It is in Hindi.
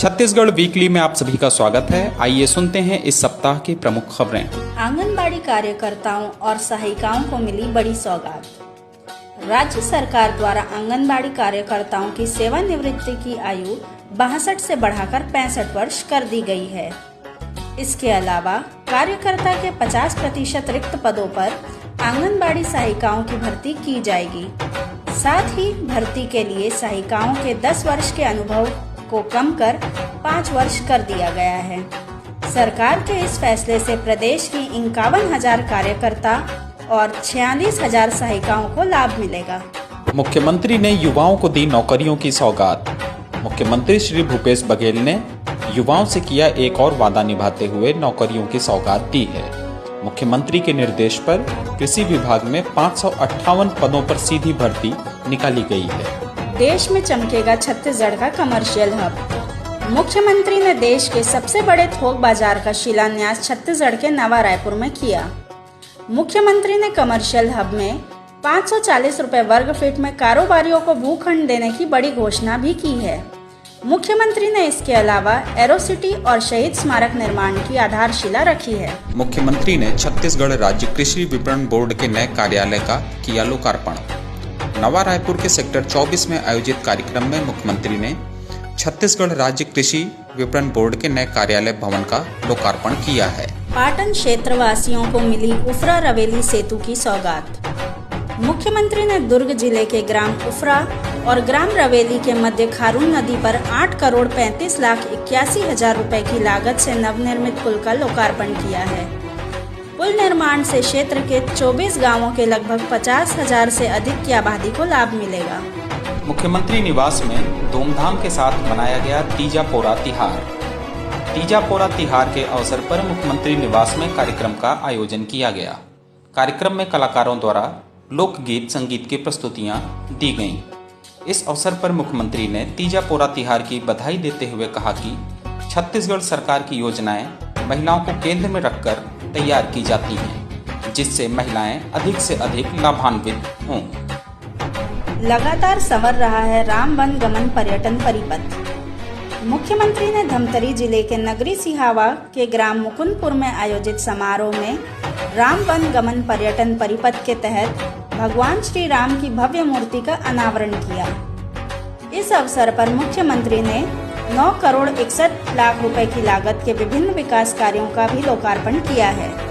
छत्तीसगढ़ वीकली में आप सभी का स्वागत है। आइए सुनते हैं इस सप्ताह की प्रमुख खबरें। आंगनबाड़ी कार्यकर्ताओं और सहायिकाओं को मिली बड़ी सौगात। राज्य सरकार द्वारा आंगनबाड़ी कार्यकर्ताओं की सेवानिवृत्ति की आयु 62 से बढ़ाकर 65 वर्ष कर दी गई है। इसके अलावा कार्यकर्ता के 50% रिक्त पदों पर आंगनबाड़ी सहायिकाओं की भर्ती की जाएगी। साथ ही भर्ती के लिए सहायिकाओं के 10 वर्ष के अनुभव को कम कर 5 वर्ष कर दिया गया है। सरकार के इस फैसले से प्रदेश की 51,000 कार्यकर्ता और 46,000 सहायिकाओं को लाभ मिलेगा। मुख्यमंत्री ने युवाओं को दी नौकरियों की सौगात। मुख्यमंत्री श्री भूपेश बघेल ने युवाओं से किया एक और वादा निभाते हुए नौकरियों की सौगात दी है। मुख्यमंत्री के निर्देश पर कृषि विभाग में 558 पदों पर सीधी भर्ती निकाली गई है। देश में चमकेगा छत्तीसगढ़ का कमर्शियल हब। मुख्यमंत्री ने देश के सबसे बड़े थोक बाजार का शिलान्यास छत्तीसगढ़ के नवा रायपुर में किया। मुख्यमंत्री ने कमर्शियल हब में 540 रुपए वर्ग फीट में कारोबारियों को भूखंड देने की बड़ी घोषणा भी की है। मुख्यमंत्री ने इसके अलावा एरोसिटी और शहीद स्मारक निर्माण की आधारशिला रखी है। मुख्यमंत्री ने छत्तीसगढ़ राज्य कृषि विपणन बोर्ड के नए कार्यालय का किया लोकार्पण। नवा रायपुर के सेक्टर 24 में आयोजित कार्यक्रम में मुख्यमंत्री ने छत्तीसगढ़ राज्य कृषि विपणन बोर्ड के नए कार्यालय भवन का लोकार्पण किया है। पाटन क्षेत्र वासियों को मिली उफरा रवेली सेतु की सौगात। मुख्यमंत्री ने दुर्ग जिले के ग्राम उफरा और ग्राम रवेली के मध्य खारून नदी पर 8,35,81,000 रुपए की लागत से नवनिर्मित पुल का लोकार्पण किया है। पुल निर्माण से क्षेत्र के 24 गांवों के लगभग 50,000 से अधिक की आबादी को लाभ मिलेगा। मुख्यमंत्री निवास में धूमधाम के साथ मनाया गया तीजा पोरा तिहार। तीजा पोरा तिहार के अवसर पर मुख्यमंत्री निवास में कार्यक्रम का आयोजन किया गया। कार्यक्रम में कलाकारों द्वारा लोकगीत संगीत की प्रस्तुतियां दी गईं। इस अवसर पर मुख्यमंत्री ने तीजा पोरा तिहार की बधाई देते हुए कहा कि छत्तीसगढ़ सरकार की योजनाएं महिलाओं को केंद्र में रखकर तैयार की जाती हैं, जिससे महिलाएं अधिक से अधिक लाभान्वित हों। लगातार संवर रहा है राम वन गमन पर्यटन परिपथ। मुख्यमंत्री ने धमतरी जिले के नगरी सिहावा के ग्राम मुकुंदपुर में आयोजित समारोह में राम वन गमन पर्यटन परिपथ के तहत भगवान श्री राम की भव्य मूर्ति का अनावरण किया। इस अवसर पर मुख्यमंत्री ने 9 करोड़ 61 लाख रुपए की लागत के विभिन्न विकास कार्यों का भी लोकार्पण किया है।